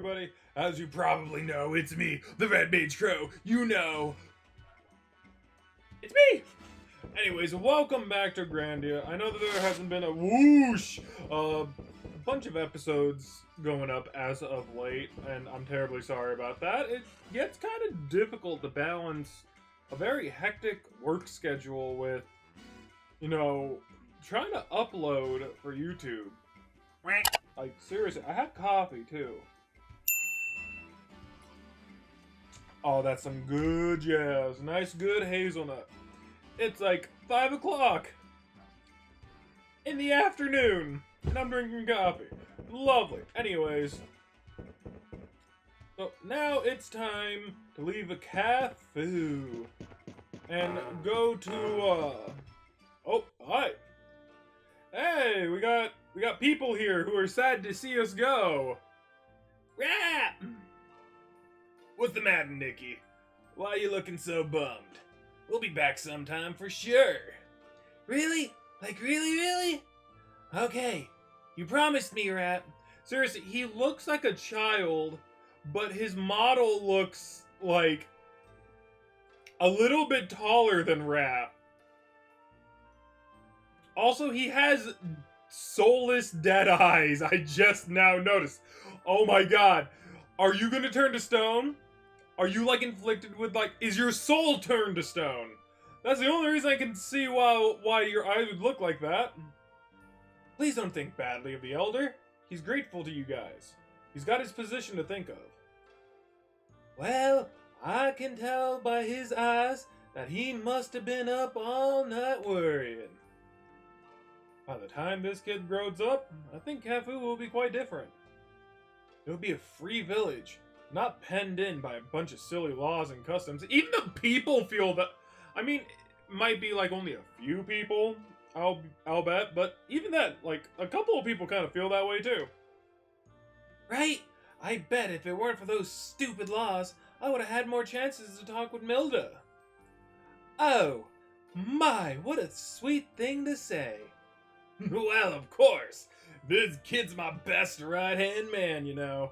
everybody. As you probably know, it's me, TheRedMageKro. You know, it's me! Anyways, welcome back to Grandia. I know that there hasn't been a bunch of episodes going up as of late, and I'm terribly sorry about that. It gets kind of difficult to balance a very hectic work schedule with, you know, trying to upload for YouTube. Like, seriously, I have coffee, too. Oh, that's some good jazz. Nice, good hazelnut. It's like 5 o'clock in the afternoon, and I'm drinking coffee. Lovely. Anyways, so now it's time to leave a cafe and go to, oh, hi. Hey, we got people here who are sad to see us go. Yeah. What's the matter, Nikki? Why are you looking so bummed? We'll be back sometime for sure. Really? Like really? Okay. You promised me, Rat. Seriously, he looks like a child, but his model looks like a little bit taller than Rat. Also, he has soulless dead eyes. I just now noticed. Oh my god. Are you gonna turn to stone? Are you, like, inflicted with, like, is your soul turned to stone? That's the only reason I can see why your eyes would look like that. Please don't think badly of the Elder. He's grateful to you guys. He's got his position to think of. Well, I can tell by his eyes that he must have been up all night worrying. By the time this kid grows up, I think Cafu will be quite different. It'll be a free village, not penned in by a bunch of silly laws and customs. Even the people feel that. I mean, it might be like only a few people, I'll bet, but even that, like, a couple of people kind of feel that way too. Right? I bet if it weren't for those stupid laws, I would have had more chances to talk with Milda. Oh, my, what a sweet thing to say. Well, of course. This kid's my best right-hand man, you know.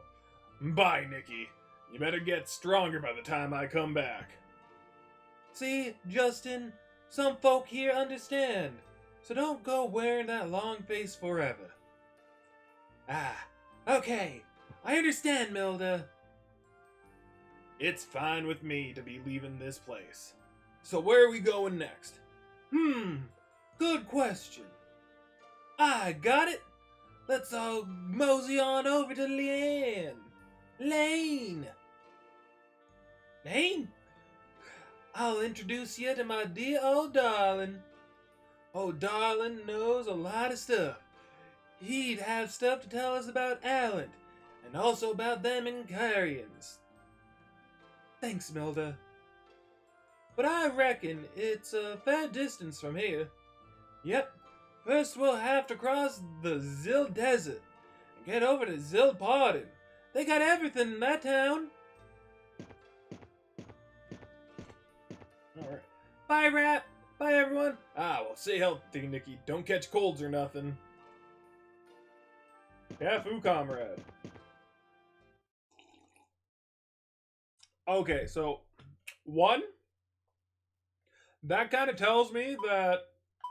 Bye, Nikki. You better get stronger by the time I come back. See, Justin, some folk here understand, so don't go wearing that long face forever. Ah, okay. I understand, Milda. It's fine with me to be leaving this place. So where are we going next? Good question. I got it. Let's all mosey on over to Lane. Lane? I'll introduce you to my dear old darling. Old darling knows a lot of stuff. He'd have stuff to tell us about Allen, and also about them Incarians. Thanks, Milda. But I reckon it's a fair distance from here. Yep. First we'll have to cross the Zil Desert and get over to Zil Pardon. They got everything in that town. Alright. Bye, Rat. Bye, everyone. Ah, well, stay healthy, Nikki. Don't catch colds or nothing. Cafu, comrade. Okay, so, one, that kind of tells me that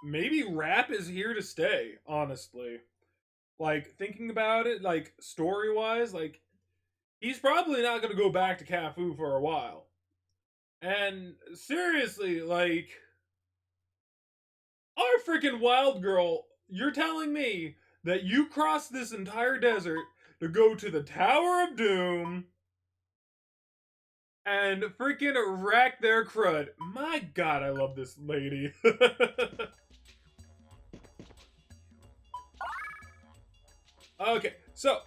maybe rap is here to stay, honestly. Like, thinking about it, like, story-wise, like, he's probably not going to go back to Cafu for a while. And, seriously, like, our freaking wild girl, you're telling me that you crossed this entire desert to go to the Tower of Doom and freaking wreck their crud. My god, I love this lady. Okay, so,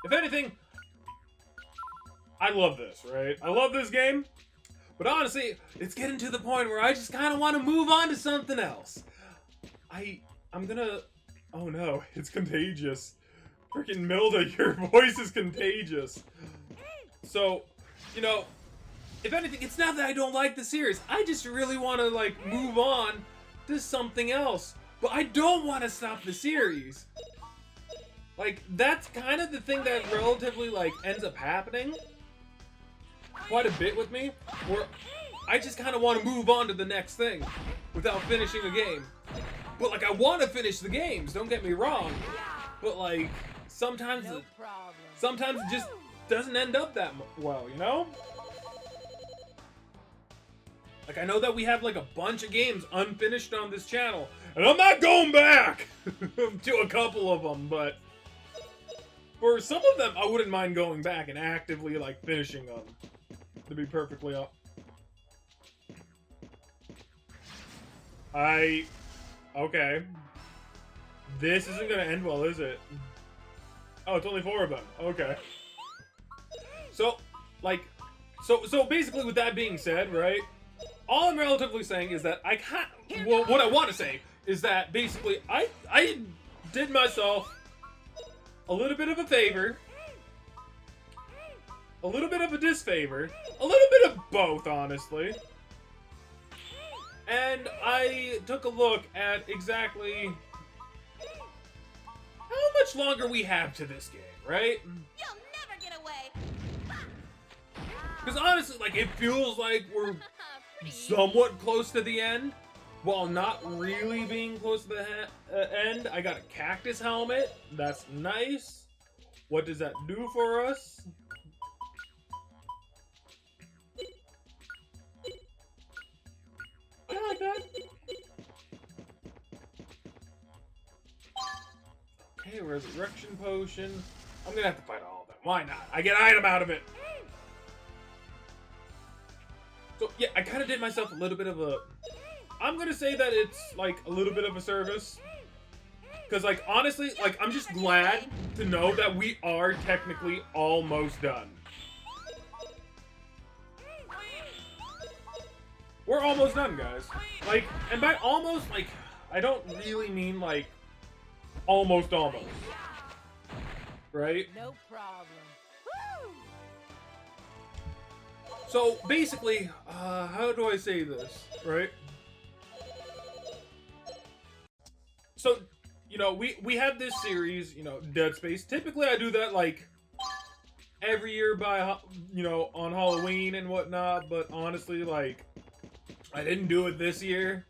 if anything, I love this, right? I love this game, but honestly, it's getting to the point where I just kind of want to move on to something else. I'm gonna, oh no, it's contagious. Freaking Milda, your voice is contagious. So, you know, if anything, it's not that I don't like the series. I just really want to, like, move on to something else. But I don't want to stop the series. Like, that's kind of the thing that relatively, like, ends up happening quite a bit with me, where I just kind of want to move on to the next thing without finishing a game. But, like, I want to finish the games, don't get me wrong. But, like, sometimes it just doesn't end up that well, you know? Like, I know that we have, like, a bunch of games unfinished on this channel, and I'm not going back to a couple of them, but for some of them, I wouldn't mind going back and actively, like, finishing them, to be perfectly honest. Okay. This isn't gonna end well, is it? Oh, it's only 4 of them. Okay. So, like, so basically with that being said, right? All I'm relatively saying is that I can't, well, what I want to say is that basically I did myself a little bit of a favor, a little bit of a disfavor, a little bit of both, honestly. And I took a look at exactly how much longer we have to this game, right? You'll never get away. Because honestly, like, it feels like we're somewhat close to the end, while not really being close to the end. I got a cactus helmet. That's nice. What does that do for us? I like that. Okay, resurrection potion. I'm gonna have to fight all of them. Why not? I get an item out of it. So, yeah, I kind of did myself a little bit of a... I'm gonna say that it's, like, a little bit of a service. Because, like, honestly, like, I'm just glad to know that we are technically almost done. We're almost done, guys. Like, and by almost, like, I don't really mean, like, almost. Right? No problem. So, basically, how do I say this, right? So, you know, we have this series, you know, Dead Space. Typically, I do that, like, every year by, you know, on Halloween and whatnot, but honestly, like, I didn't do it this year.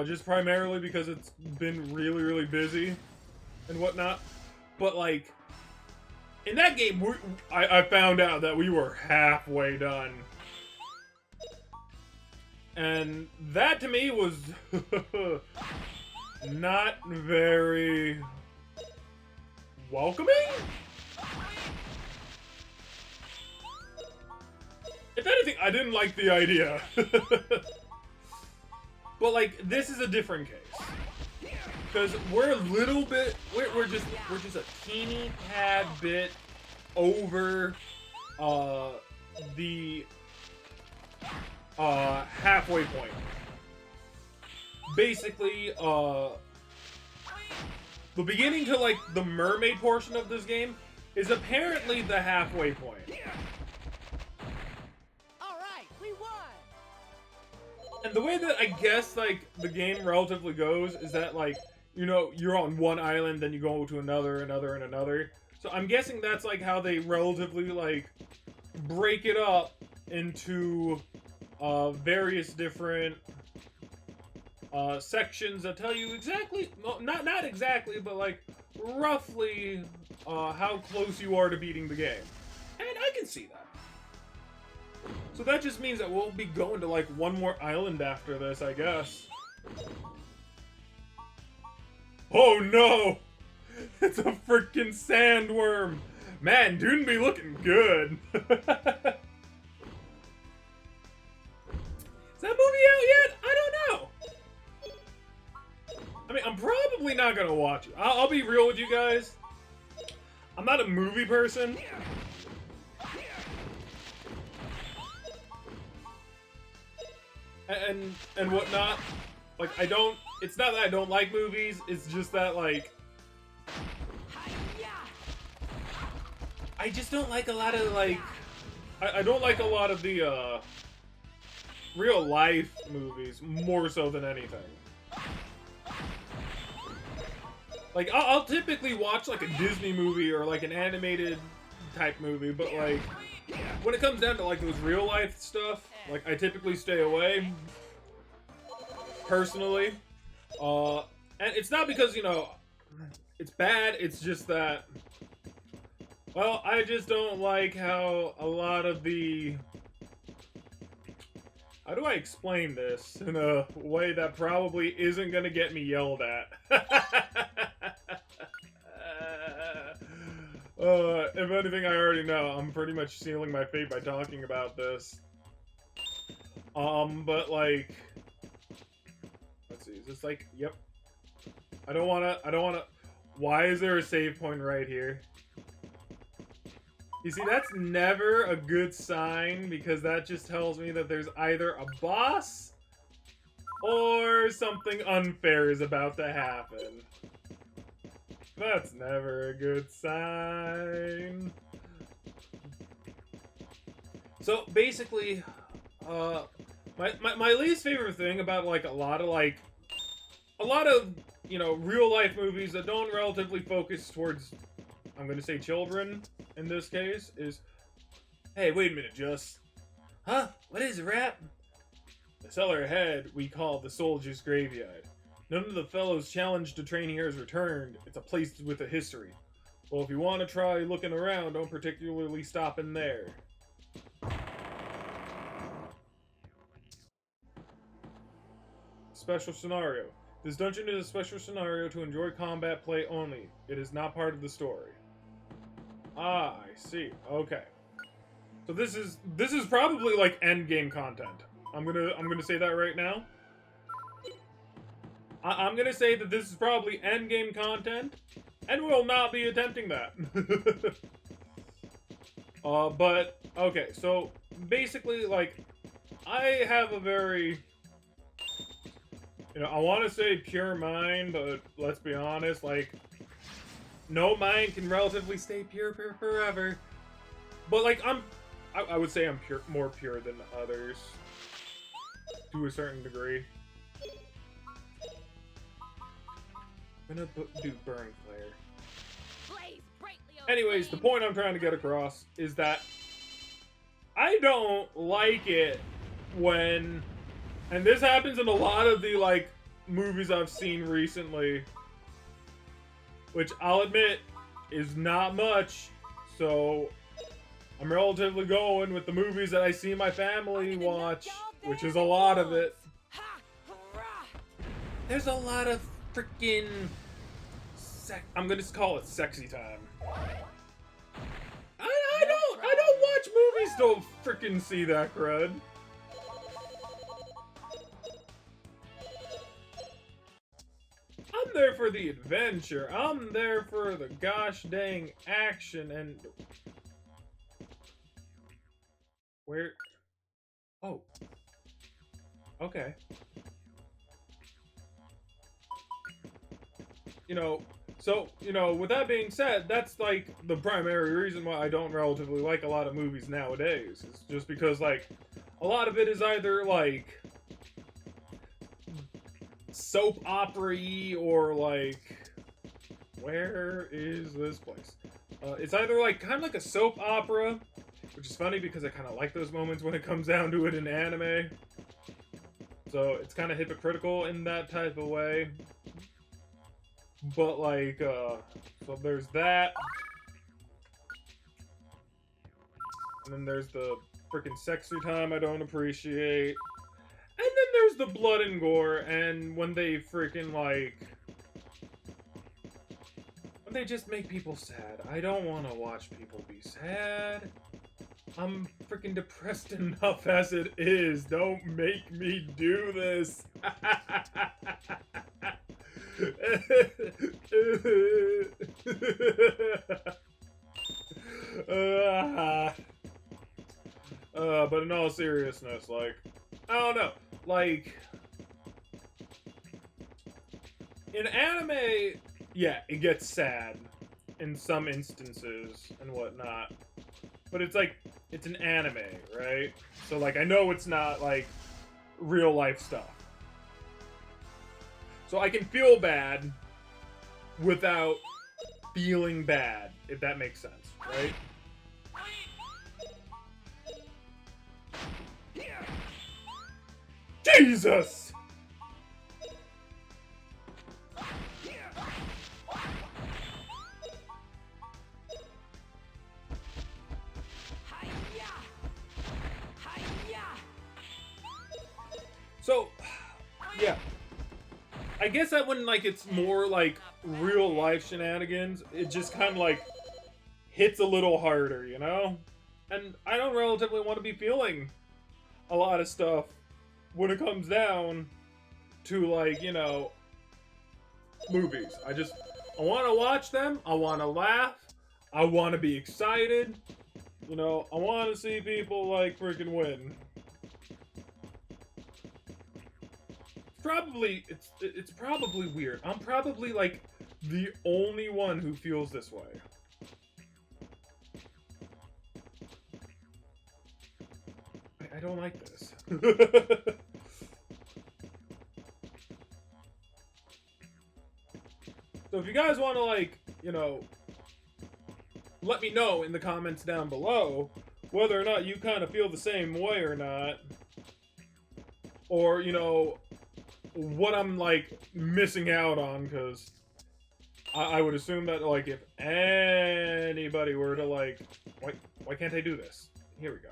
Just primarily because it's been really, really busy and whatnot. But, like, in that game, I found out that we were halfway done. And that, to me, was not very welcoming? If anything, I didn't like the idea. But, like, this is a different case. Because we're a little bit, we're just a teeny tad bit over the halfway point. Basically, the beginning to, like, the mermaid portion of this game is apparently the halfway point. Alright, we won! And the way that I guess, like, the game relatively goes is that, like, you know, you're on one island, then you go to another, and another. So I'm guessing that's, like, how they relatively, like, break it up into various different sections that tell you exactly, well, not exactly, but, like, roughly how close you are to beating the game. And I can see that. So that just means that we'll be going to, like, one more island after this, I guess. Oh no! It's a freaking sandworm! Man, dude be looking good! Is that movie out yet? I don't know! I mean, I'm probably not gonna watch it. I'll be real with you guys. I'm not a movie person. And whatnot. Like, I don't... It's not that I don't like movies, it's just that, like... I just don't like a lot of, like... I don't like a lot of the, real life movies, more so than anything. Like, I'll typically watch like a Disney movie or like an animated type movie, but like when it comes down to like those real life stuff, like I typically stay away personally. And it's not because, you know, it's bad, it's just that, well, I just don't like how a lot of the... How do I explain this in a way that probably isn't gonna get me yelled at? If anything, I already know. I'm pretty much sealing my fate by talking about this. But like... Let's see, is this like... Yep. I don't wanna... Why is there a save point right here? You see, that's never a good sign, because that just tells me that there's either a boss or something unfair is about to happen. That's never a good sign. So basically, my least favorite thing about like a lot of you know, real life movies that don't relatively focus towards, I'm gonna say children in this case, is, hey, wait a minute, Just. Huh? What is it, Rap? The cellar ahead we call the Soldier's Graveyard. None of the fellows challenged to train here has returned. It's a place with a history. Well, if you want to try looking around, don't particularly stop in there. Special scenario. This dungeon is a special scenario to enjoy combat play only. It is not part of the story. Ah, I see. Okay. So this is probably like end game content. I'm gonna say that right now. I'm gonna say that this is probably end game content, and will not be attempting that. But okay. So basically, like, I have a very, you know, I want to say pure mind, but let's be honest, like, no mind can relatively stay pure forever. But like, I would say I'm more pure than others to a certain degree. I'm gonna do Burn Flare. Anyways, the point I'm trying to get across is that I don't like it when, and this happens in a lot of the like movies I've seen recently, which I'll admit is not much, so I'm relatively going with the movies that I see my family watch, which is a lot of it. There's a lot of freaking I'm gonna call it sexy time. I don't watch movies to freaking see that crud. I'm there for the adventure. I'm there for the gosh dang action and... Where? Oh. Okay. You know, so, you know, with that being said, that's like the primary reason why I don't relatively like a lot of movies nowadays. It's just because, like, a lot of it is either like soap opera-y or like, where is this place? It's either like kind of like a soap opera, which is funny because I kind of like those moments when it comes down to it in anime. So it's kind of hypocritical in that type of way. But like, so there's that. And then there's the freaking sexy time I don't appreciate. And then there's the blood and gore, and when they freaking like... when they just make people sad. I don't want to watch people be sad. I'm freaking depressed enough as it is. Don't make me do this. But in all seriousness, like, I don't know, like, in anime, yeah, it gets sad in some instances and whatnot, but it's like, it's an anime, right? So, like, I know it's not, like, real life stuff. So I can feel bad without feeling bad, if that makes sense, right? Jesus! So, yeah. I guess that when, like, it's more, like, real-life shenanigans, it just kind of, like, hits a little harder, you know? And I don't relatively want to be feeling a lot of stuff when it comes down to, like, you know, movies. I want to watch them, I want to laugh, I want to be excited, you know, I want to see people, like, freaking win. It's probably weird. I'm probably, like, the only one who feels this way. I don't like this. So if you guys want to, like, you know, let me know in the comments down below whether or not you kind of feel the same way or not. Or, you know, what I'm, like, missing out on, because I would assume that, like, if anybody were to, like, why can't I do this? Here we go.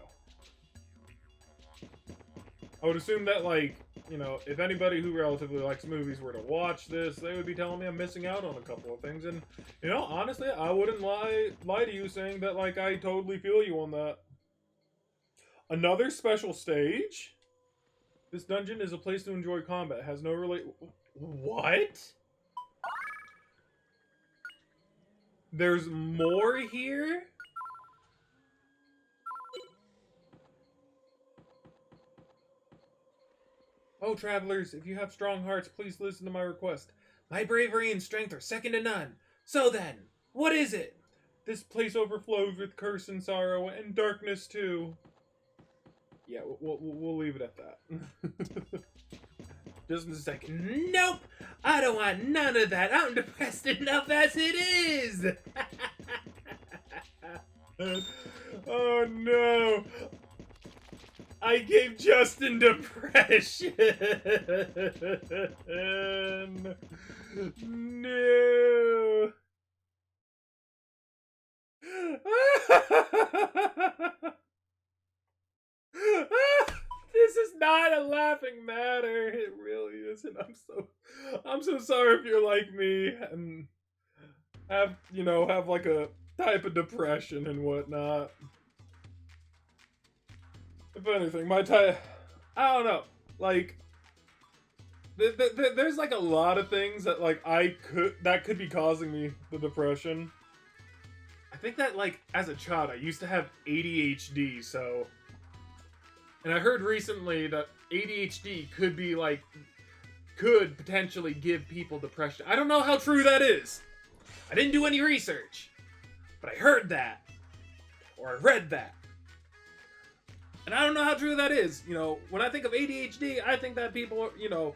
I would assume that, like, you know, if anybody who relatively likes movies were to watch this, they would be telling me I'm missing out on a couple of things. And, you know, honestly, I wouldn't lie to you saying that, like, I totally feel you on that. Another special stage? This dungeon is a place to enjoy combat. It has no What? There's more here? Oh, travelers, if you have strong hearts, please listen to my request. My bravery and strength are second to none. So then, what is it? This place overflows with curse and sorrow, and darkness too. Yeah, we'll leave it at that. Just in a second. Nope! I don't want none of that. I'm depressed enough as it is! Oh no! I gave Justin depression! No! This is not a laughing matter. It really isn't. I'm so sorry if you're like me and have like a type of depression and whatnot. If anything, I don't know. Like, there's like a lot of things that like that could be causing me the depression. I think that like as a child I used to have ADHD, so. And I heard recently that ADHD could potentially give people depression. I don't know how true that is. I didn't do any research. But I heard that. Or I read that. And I don't know how true that is. You know, when I think of ADHD, I think that people, you know,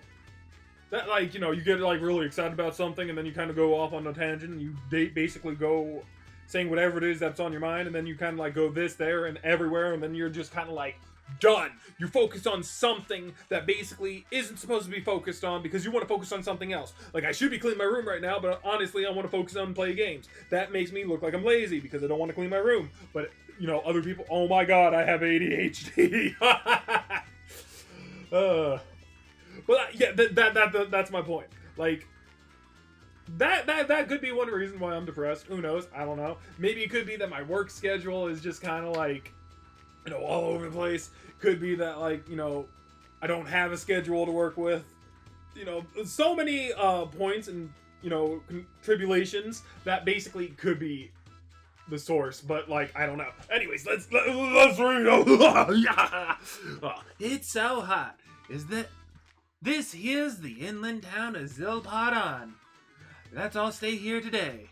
that like, you know, you get like really excited about something and then you kind of go off on a tangent and you basically go saying whatever it is that's on your mind and then you kind of like go this, there, and everywhere and then you're just kind of like, done. You're focused on something that basically isn't supposed to be focused on because you want to focus on something else. Like, I should be cleaning my room right now, but honestly, I want to focus on playing games. That makes me look like I'm lazy because I don't want to clean my room. But, you know, other people, oh my god, I have ADHD. But yeah, that's my point. Like, that could be one reason why I'm depressed. Who knows? I don't know. Maybe it could be that my work schedule is just kind of like, you know, all over the place. Could be that, like, you know, I don't have a schedule to work with. You know, so many points and, you know, tribulations that basically could be the source. But, like, I don't know. Anyways, let's read. It's so hot. Is that this here's the inland town of Zilpodon. Let's all stay here today.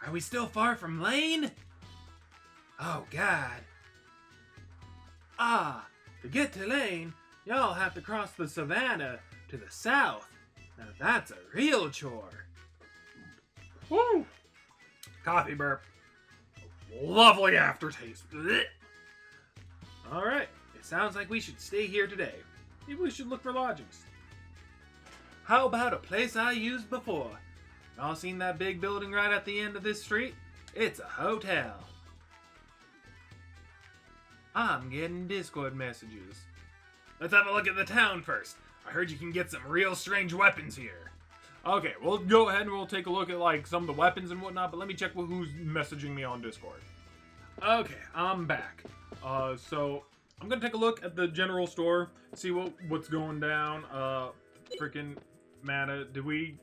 Are we still far from Lane? Oh, God. To get to Lane, y'all have to cross the savannah to the south. Now that's a real chore. Woo! Coffee burp. Lovely aftertaste. Alright, it sounds like we should stay here today. Maybe we should look for lodgings. How about a place I used before? Y'all seen that big building right at the end of this street? It's a hotel. I'm getting Discord messages. Let's have a look at the town first. I heard you can get some real strange weapons here. Okay, we'll go ahead and we'll take a look at like some of the weapons and whatnot, but let me check who's messaging me on Discord. Okay, I'm back. So I'm gonna take a look at the general store, see what's going down. Freaking mana. Did we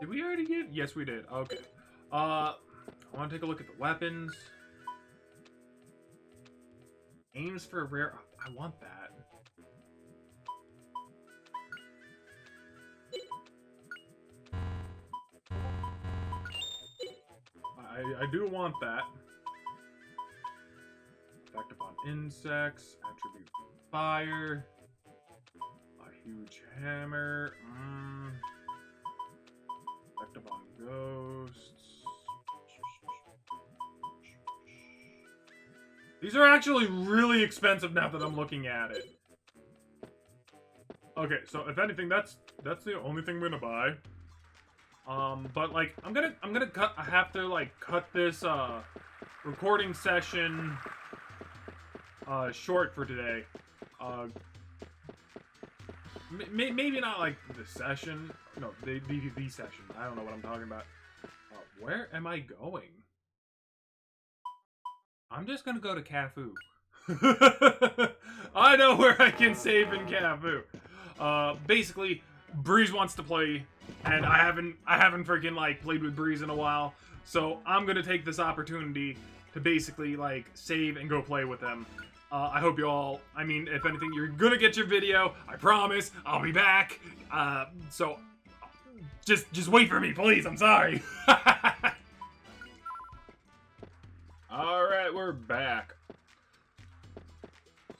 already get? Yes, we did. Okay. I want to take a look at the weapons. Aims for rare. I want that. I do want that. Effect upon insects, attribute fire, a huge hammer, effect upon ghosts. These are actually really expensive now that I'm looking at it. Okay, so if anything, that's the only thing I'm gonna buy. But like I'm gonna I have to like cut this recording session short for today. Maybe not like the session. No, the session. I don't know what I'm talking about. Where am I going? I'm just gonna go to Cafu. I know where I can save in Cafu. Basically, Breeze wants to play, and I haven't freaking like played with Breeze in a while, so I'm gonna take this opportunity to basically like save and go play with them. I hope you all. I mean, if anything, you're gonna get your video. I promise. I'll be back. So just wait for me, please. I'm sorry. All right, we're back.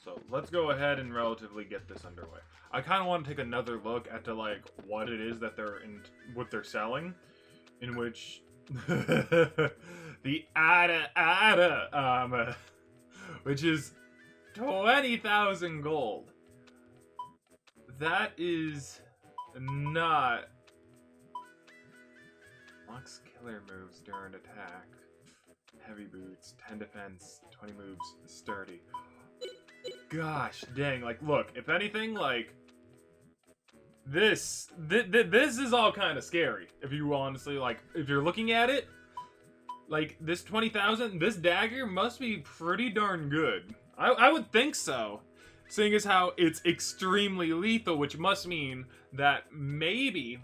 So let's go ahead and relatively get this underway. I kind of want to take another look at like what it is that what they're selling, in which the Ada which is 20,000 gold. That is not Lux killer moves during attack. Heavy boots, 10 defense, 20 moves, sturdy. Gosh dang, like look, if anything, like this is all kind of scary. If you honestly, like, if you're looking at it, like this 20,000, this dagger must be pretty darn good. I would think so, seeing as how it's extremely lethal, which must mean that maybe,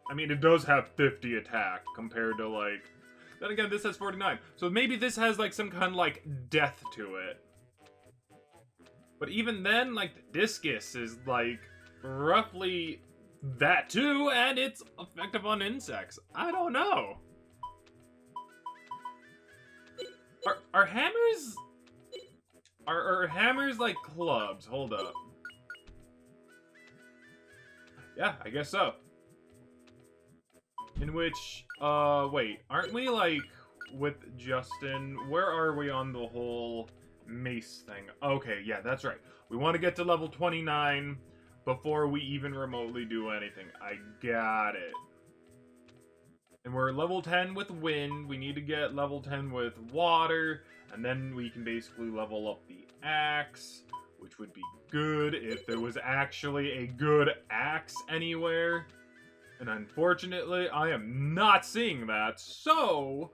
I mean, it does have 50 attack compared to like, then again, this has 49. So maybe this has like some kind of like death to it. But even then, like the discus is like roughly that too, and it's effective on insects. I don't know. Are hammers... Are hammers like clubs? Hold up. Yeah, I guess so. In which, wait, aren't we like with Justin? Where are we on the whole mace thing? Okay, yeah, that's right. We want to get to level 29 before we even remotely do anything. I got it. And we're level 10 with wind. We need to get level 10 with water. And then we can basically level up the axe, which would be good if there was actually a good axe anywhere. And unfortunately, I am not seeing that. So,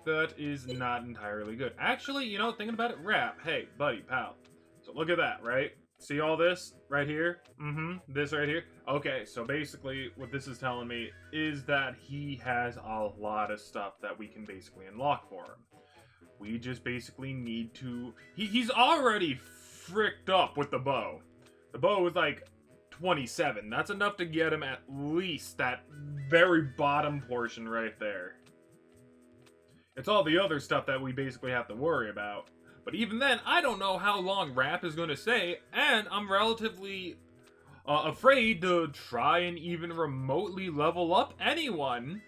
that is not entirely good. Actually, you know, thinking about it, Rap, hey, buddy, pal. So look at that, right? See all this right here? This right here? Okay, so basically what this is telling me is that he has a lot of stuff that we can basically unlock for him. We just basically need to... He's already fricked up with the bow. The bow is like 27. That's enough to get him at least that very bottom portion right there. It's all the other stuff that we basically have to worry about. But even then, I don't know how long Rap is going to stay, and I'm relatively afraid to try and even remotely level up anyone.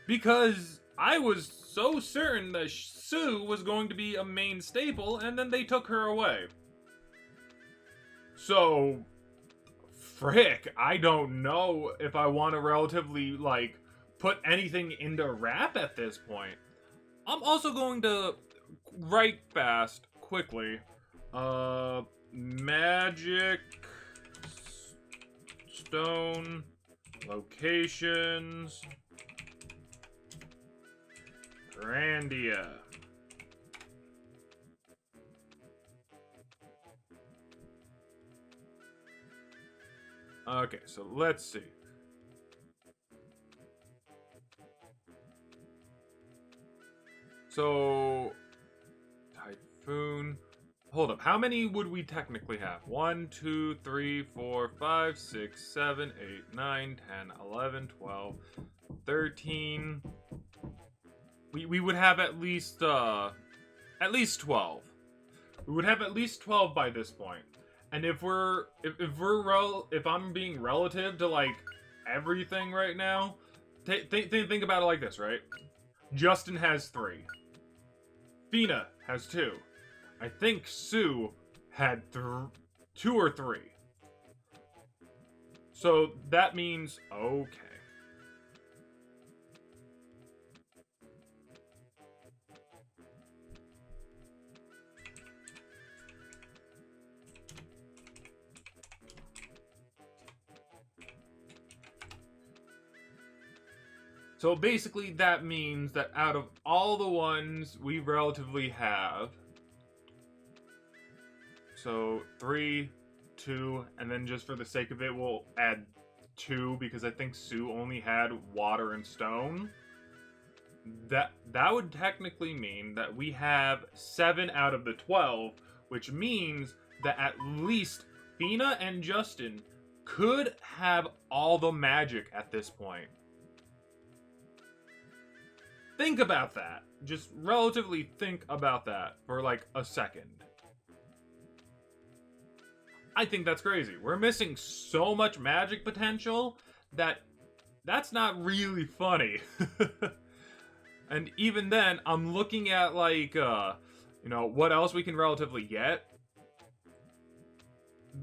Because I was so certain that Sue was going to be a main staple, and then they took her away. So, frick, I don't know if I want to relatively, like, put anything into rap at this point. I'm also going to write fast, quickly. Magic stone locations Grandia. Okay, so let's see. So, Typhoon. Hold up, how many would we technically have? 1, 2, 3, 4, 5, 6, 7, 8, 9, 10, 11, 12, 13. We would have at least 12. We would have at least 12 by this point. And if I'm being relative to like everything right now, think about it like this, right? Justin has 3. Fina has 2. I think Sue had 2 or 3. So that means okay. So basically that means that out of all the ones we relatively have, so 3, 2, and then just for the sake of it, we'll add 2 because I think Sue only had water and stone. That would technically mean that we have 7 out of the 12, which means that at least Fina and Justin could have all the magic at this point. Think about that. Just relatively think about that for like a second. I think that's crazy. We're missing so much magic potential that's not really funny. And even then, I'm looking at like, what else we can relatively get.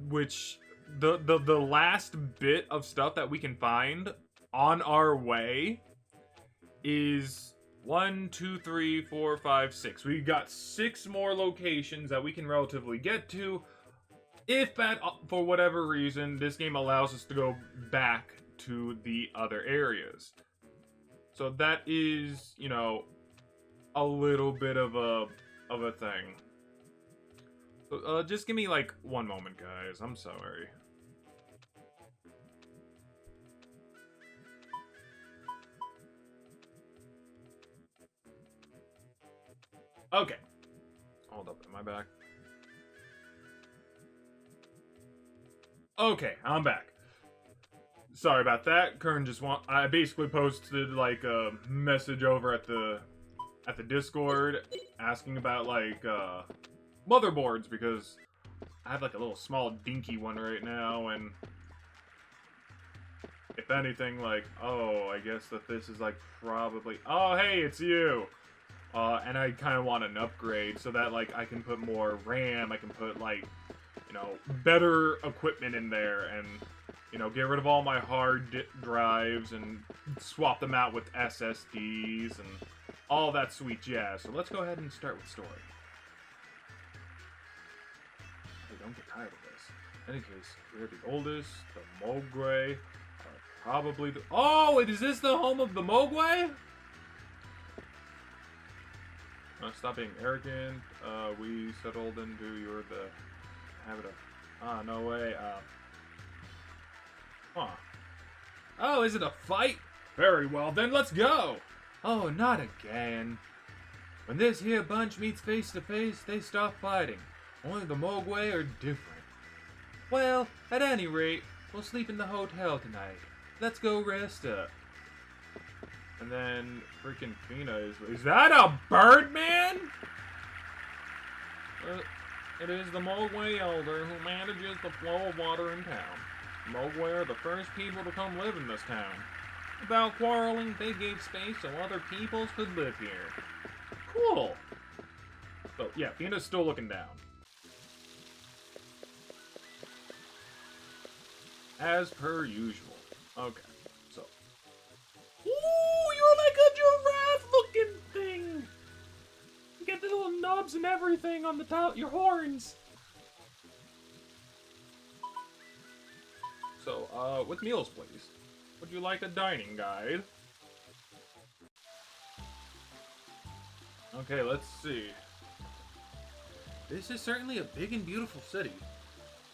Which, the last bit of stuff that we can find on our way is 1, 2, 3, 4, 5, 6. We got 6 more locations that we can relatively get to. If for whatever reason, this game allows us to go back to the other areas. So that is, a little bit of a thing. So, just give me like one moment, guys. I'm sorry. Okay. Hold up, am I back? Okay, I'm back. Sorry about that. Kern I basically posted like a message over at the Discord asking about like motherboards because I have like a little small dinky one right now, and if anything, like, oh, I guess that this is like probably, oh hey, it's you. And I kind of want an upgrade so that like I can put more RAM, I can put like, better equipment in there, and get rid of all my hard drives and swap them out with SSDs and all that sweet jazz. So let's go ahead and start with story. Hey, don't get tired of this. In any case, we're the oldest, the Mogwai are probably the... Oh, is this the home of the Mogwai? Stop being arrogant. We settled into you're the habit of... Ah, no way. Huh. Oh, is it a fight? Very well, then let's go! Oh, not again. When this here bunch meets face to face, they stop fighting. Only the Mogwai are different. Well, at any rate, we'll sleep in the hotel tonight. Let's go rest up. And then freaking Fina is that a bird man? It is the Mogwai elder who manages the flow of water in town. Mogwai are the first people to come live in this town. Without quarreling, they gave space so other peoples could live here. Cool. So, yeah, Fina's still looking down. As per usual. Okay, so. Ooh, you're like a giraffe-looking thing! You get the little knobs and everything on the top, your horns! So, with meals, please. Would you like a dining guide? Okay, let's see. This is certainly a big and beautiful city.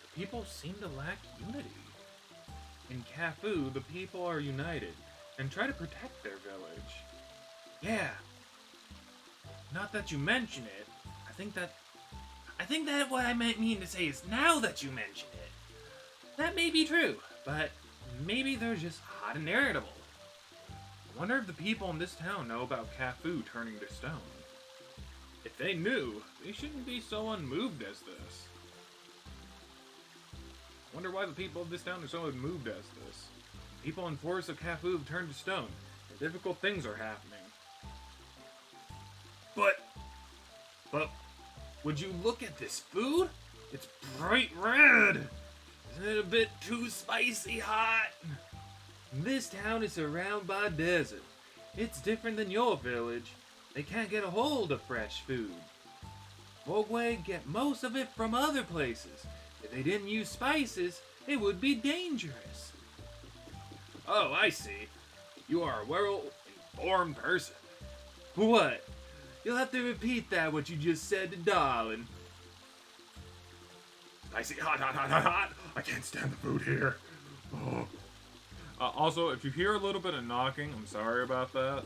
The people seem to lack unity. In Cafu, the people are united and try to protect their village. Yeah. Not that you mention it. I think that what I mean to say is now that you mention it. That may be true, but maybe they're just hot and irritable. I wonder if the people in this town know about Cafu turning to stone. If they knew, they shouldn't be so unmoved as this. I wonder why the people of this town are so unmoved as this. People in forests of Cafu have turned to stone, and difficult things are happening. But, would you look at this food? It's bright red! Isn't it a bit too spicy hot? This town is surrounded by desert. It's different than your village. They can't get a hold of fresh food. Mogwai get most of it from other places. If they didn't use spices, it would be dangerous. Oh, I see. You are a well-informed person. What? You'll have to repeat that what you just said to Darlin. Spicy, hot, hot, hot, hot, hot. I can't stand the food here. Oh. Also, if you hear a little bit of knocking, I'm sorry about that.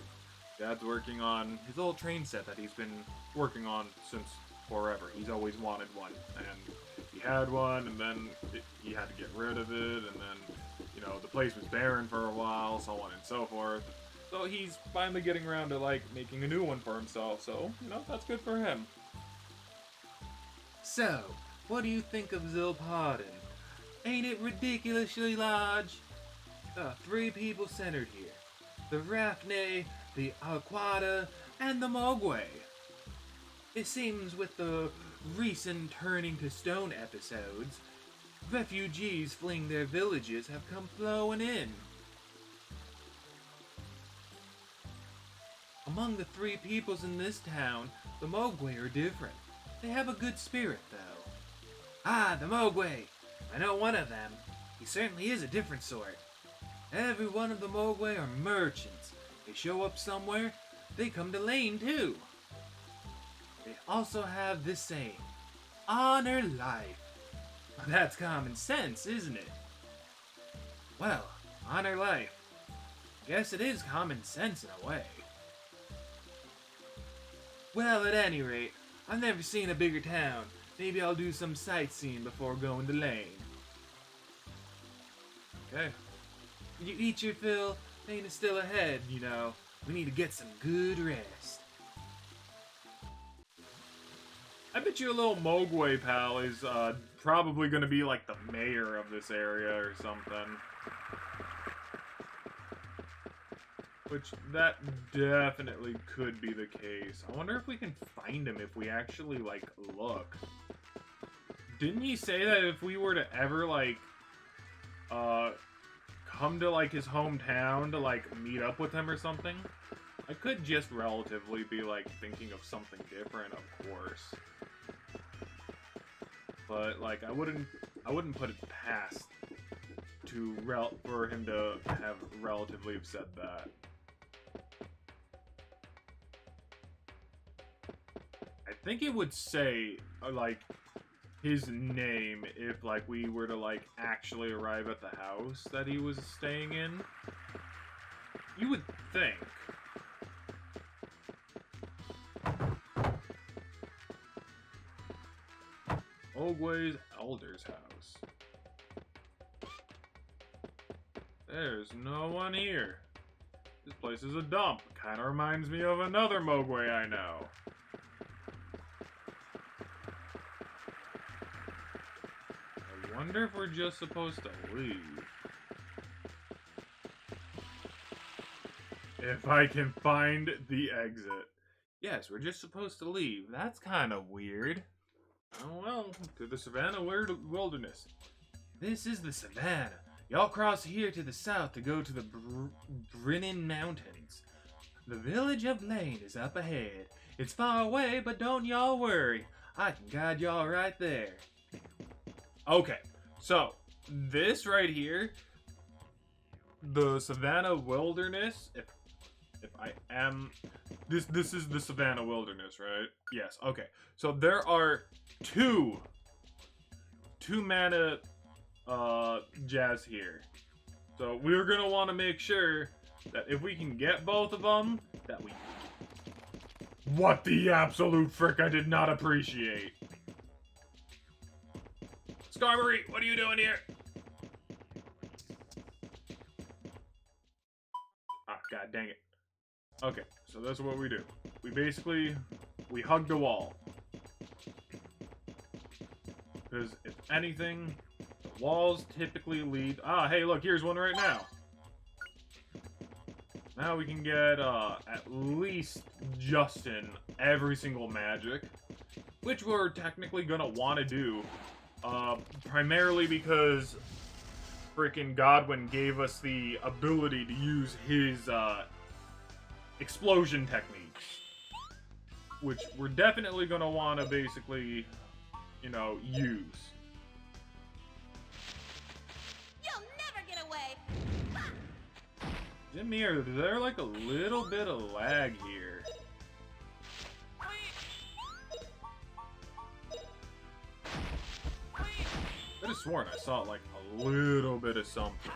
Dad's working on his little train set that he's been working on since forever. He's always wanted one, and he had one, and then he had to get rid of it, and then, you know, the place was barren for a while, so on and so forth. So he's finally getting around to, like, making a new one for himself, so, you know, that's good for him. So, what do you think of Zilpardon? Ain't it ridiculously large? 3 people centered here. The Rafne, the Alquada, and the Mogwai. It seems with the recent turning to stone episodes, refugees fleeing their villages have come flowing in. Among the 3 peoples in this town, the Mogwai are different. They have a good spirit, though. Ah, the Mogwai! I know one of them. He certainly is a different sort. Every one of the Mogwai are merchants. They show up somewhere, they come to Lane too. They also have this saying, honor life. That's common sense, isn't it? Well, honor life. Guess it is common sense in a way. Well, at any rate, I've never seen a bigger town. Maybe I'll do some sightseeing before going to Lane. Okay. You eat your fill, Lane is still ahead, you know. We need to get some good rest. I bet your little Mogwai pal is probably going to be like the mayor of this area or something. Which, that definitely could be the case. I wonder if we can find him if we actually, like, look. Didn't he say that if we were to ever, like, come to, like, his hometown to, like, meet up with him or something? I could just relatively be, like, thinking of something different, of course. But, like, I wouldn't put it past for him to have relatively have said that. I think it would say, like, his name if, like, we were to, like, actually arrive at the house that he was staying in. You would think. Mogwai's Elder's house. There's no one here. This place is a dump. Kinda reminds me of another Mogwai I know. I wonder if we're just supposed to leave. If I can find the exit. Yes, we're just supposed to leave. That's kind of weird. Oh well, to the Savannah Wilderness. This is the Savannah. Y'all cross here to the south to go to the Brennan Mountains. The village of Lane is up ahead. It's far away, but don't y'all worry. I can guide y'all right there. Okay, so this right here, the Savannah Wilderness, if I am, this is the Savannah Wilderness, right? Yes, okay. So there are two mana jazz here. So we're gonna want to make sure that if we can get both of them, that we... What the absolute frick I did not appreciate. Skarmory, what are you doing here? Ah, god dang it. Okay, so that's what we do. We hug the wall. Because if anything, the walls typically lead... Ah, hey, look, here's one right now. Now we can get, at least Justin every single magic. Which we're technically gonna want to do. Primarily because freaking Godwin gave us the ability to use his, explosion techniques. Which we're definitely gonna want to basically, you know, use. You'll never get away. Is it me or is there like a little bit of lag here? I could have sworn I saw like a little bit of something.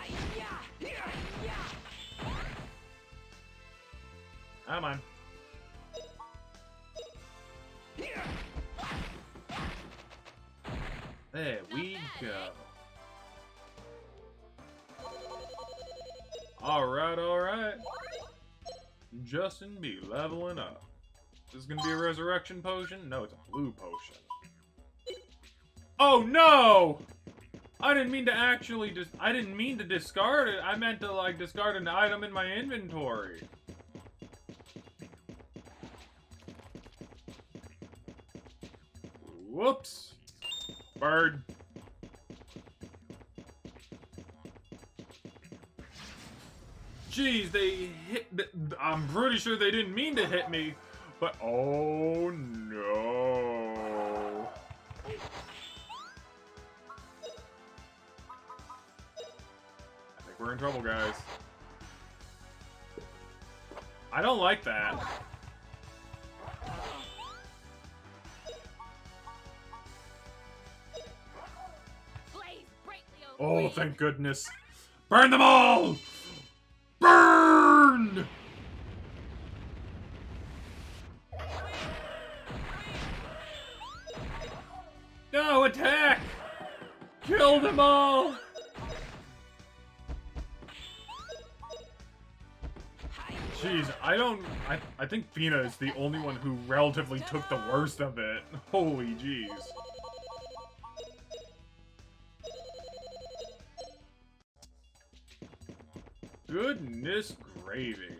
Come on. There we go. Alright. Justin be leveling up. This is gonna be a resurrection potion? No, it's a blue potion. Oh no! I didn't mean to actually I didn't mean to discard it. I meant to like discard an item in my inventory. Whoops. Bird. Jeez, they hit... I'm pretty sure they didn't mean to hit me, but... Oh, no. I think we're in trouble, guys. I don't like that. Oh, thank goodness. Burn them all! Burn! No, attack! Kill them all! Jeez, I think Fina is the only one who relatively took the worst of it. Holy jeez. Goodness gravy.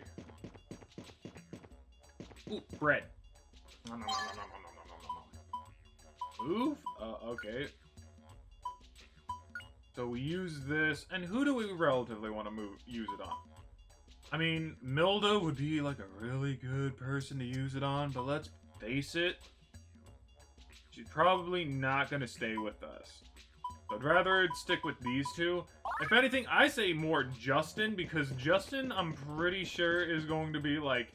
Ooh, bread. Move? Okay. So we use this, and who do we relatively want to use it on? I mean, Milda would be like a really good person to use it on, but let's face it, she's probably not going to stay with us. I'd rather stick with these two. If anything, I say more Justin, because Justin, I'm pretty sure, is going to be, like,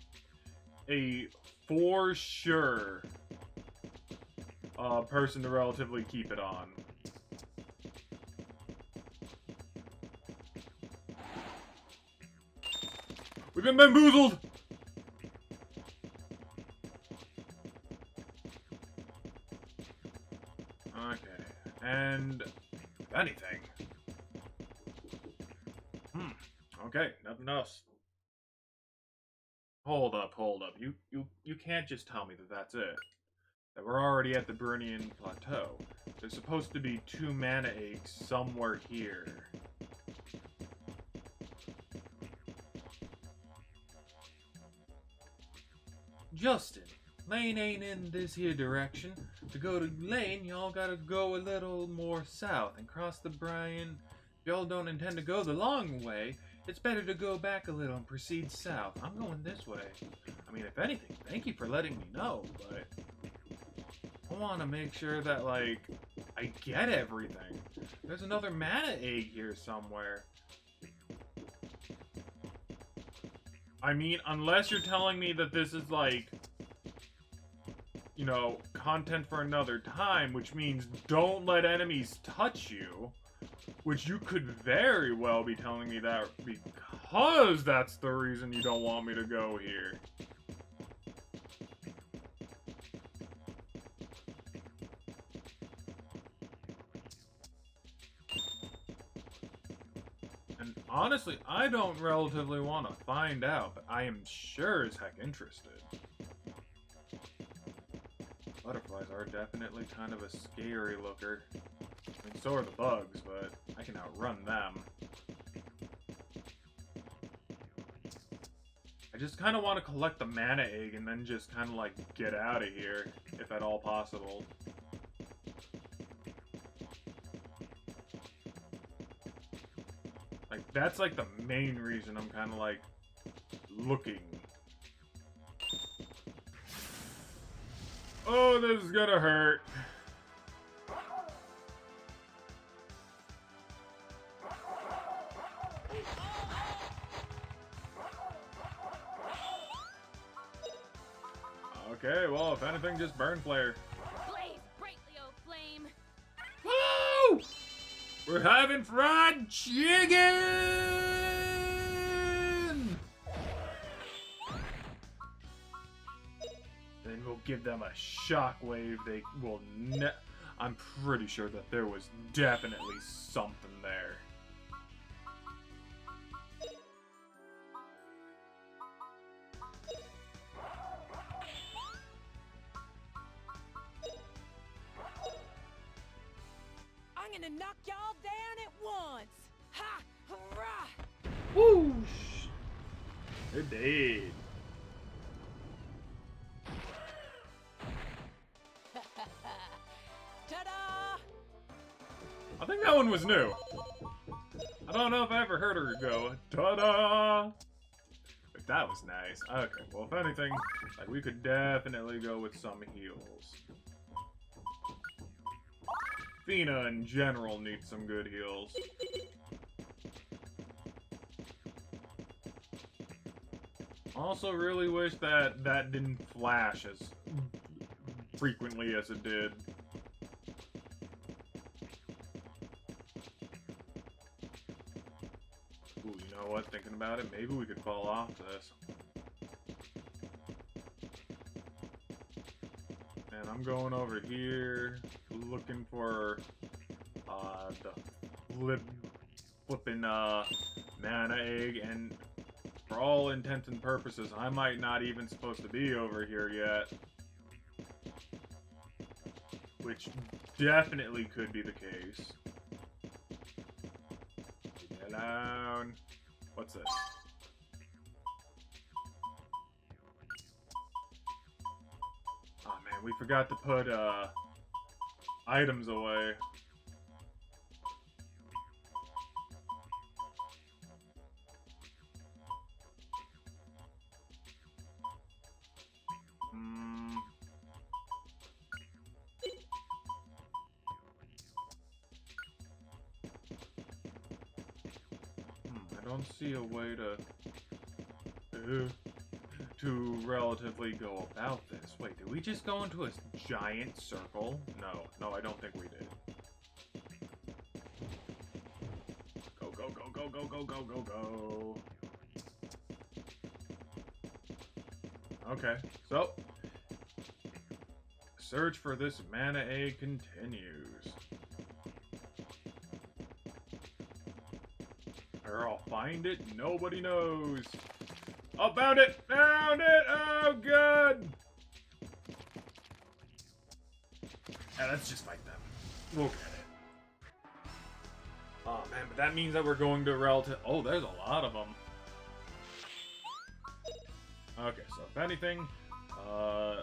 a for sure person to relatively keep it on. We've been bamboozled! Okay, and... anything. Okay, nothing else. Hold up. You can't just tell me that that's it. That we're already at the Brunian Plateau. There's supposed to be 2 mana eggs somewhere here. Justin, Lane ain't in this here direction. To go to Lane, y'all gotta go a little more south and cross the Bryan. If y'all don't intend to go the long way, it's better to go back a little and proceed south. I'm going this way. I mean, if anything, thank you for letting me know, but I want to make sure that, like, I get everything. There's another mana egg here somewhere. I mean, unless you're telling me that this is, like, you know, content for another time, which means don't let enemies touch you, which you could very well be telling me that because that's the reason you don't want me to go here. And honestly, I don't relatively want to find out, but I am sure as heck interested. Butterflies are definitely kind of a scary looker. I mean, so are the bugs, but I can outrun them. I just kind of want to collect the mana egg and then just kind of like get out of here, if at all possible. Like, that's like the main reason I'm kind of like looking. Oh, this is gonna hurt. Okay, well, if anything, just burn flare. Blaze brightly, O flame. Woo! We're having fried chicken! Then we'll give them a shockwave. They will I'm pretty sure that there was definitely something there. I'm gonna knock y'all down at once! Ha! Hurrah! Whoosh! They're dead. Ta-da! I think that one was new. I don't know if I ever heard her go, ta-da! But that was nice. Okay, well, if anything, like, we could definitely go with some heals. Fina, in general, needs some good heals. Also, really wish that that didn't flash as frequently as it did. Ooh, you know what? Thinking about it, maybe we could fall off this. And I'm going over here, looking for the flipping mana egg, and for all intents and purposes, I might not even supposed to be over here yet. Which definitely could be the case. Leave me alone. What's this? Oh man, we forgot to put items away. I don't see a way to relatively go about this. Wait, did we just go into a giant circle? No, I don't think we did. Go, go, go, go, go, go, go, go, go. Okay, so search for this mana egg continues. Where I'll find it, nobody knows. Oh, found it! Found it! Oh, good! Yeah, let's just fight them. We'll get it. Oh, man, but that means that we're going to relative... Oh, there's a lot of them. Okay, so if anything, I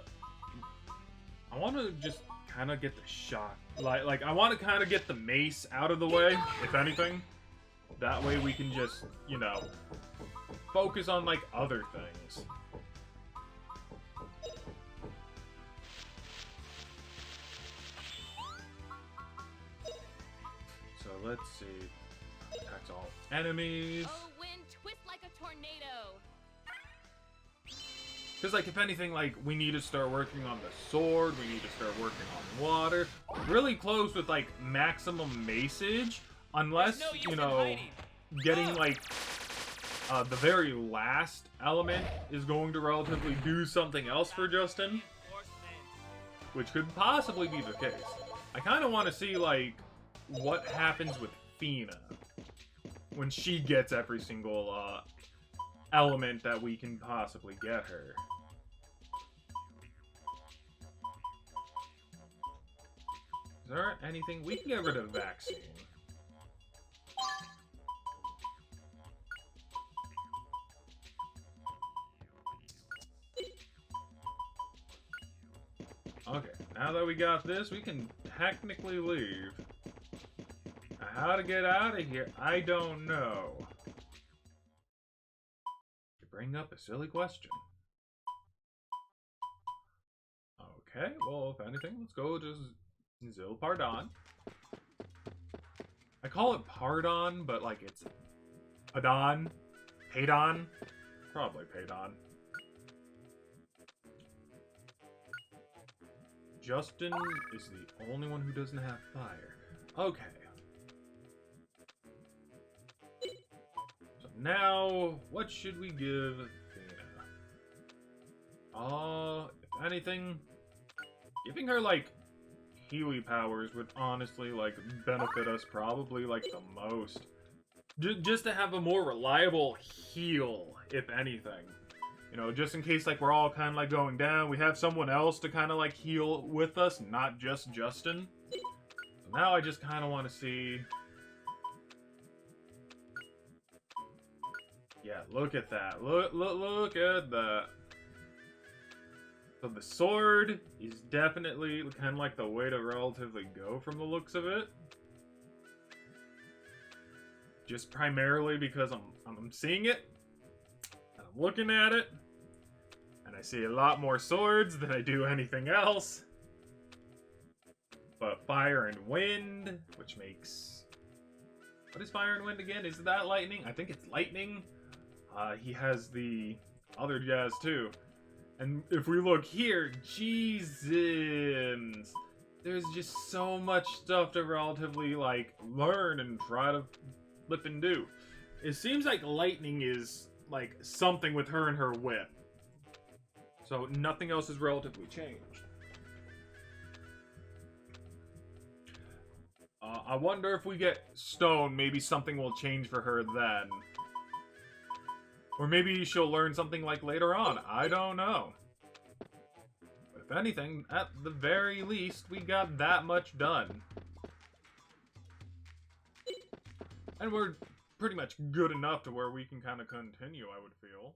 want to just kind of get the shot. Like I want to kind of get the mace out of the way, if anything. That way we can just, you know, focus on, like, other things. So let's see. Attacks all enemies. Oh, wind, twist like a tornado. Because, like, if anything, like, we need to start working on the sword, we need to start working on water. Really close with, like, maximum maceage, unless, you know, getting, like, the very last element is going to relatively do something else for Justin. Which could possibly be the case. I kind of want to see, like, what happens with Fina when she gets every single, element that we can possibly get her. Is there anything? We can get rid of vaccine. Okay, now that we got this, we can technically leave. How to get out of here, I don't know. You bring up a silly question. Okay, well, if anything, let's go to Zil Pardon. I call it Pardon, but like it's Padon, Padon, probably Padon. Justin is the only one who doesn't have fire. Okay. So now, what should we give Athena? If anything, giving her, like, Healy powers would honestly, like, benefit us probably, like, the most. Just to have a more reliable heal, if anything. You know, just in case, like, we're all kind of, like, going down, we have someone else to kind of, like, heal with us, not just Justin. So now I just kind of want to see... Yeah, look at that. Look at that. So the sword is definitely kind of like the way to relatively go from the looks of it. Just primarily because I'm seeing it, and I'm looking at it, and I see a lot more swords than I do anything else. But fire and wind, which makes... What is fire and wind again? Is that lightning? I think it's lightning. He has the other jazz too. And if we look here, Jesus, there's just so much stuff to relatively, like, learn and try to flip and do. It seems like lightning is, like, something with her and her whip. So nothing else has relatively changed. I wonder if we get stone, maybe something will change for her then. Or maybe she'll learn something, like, later on. I don't know. But if anything, at the very least, we got that much done. And we're pretty much good enough to where we can kind of continue, I would feel.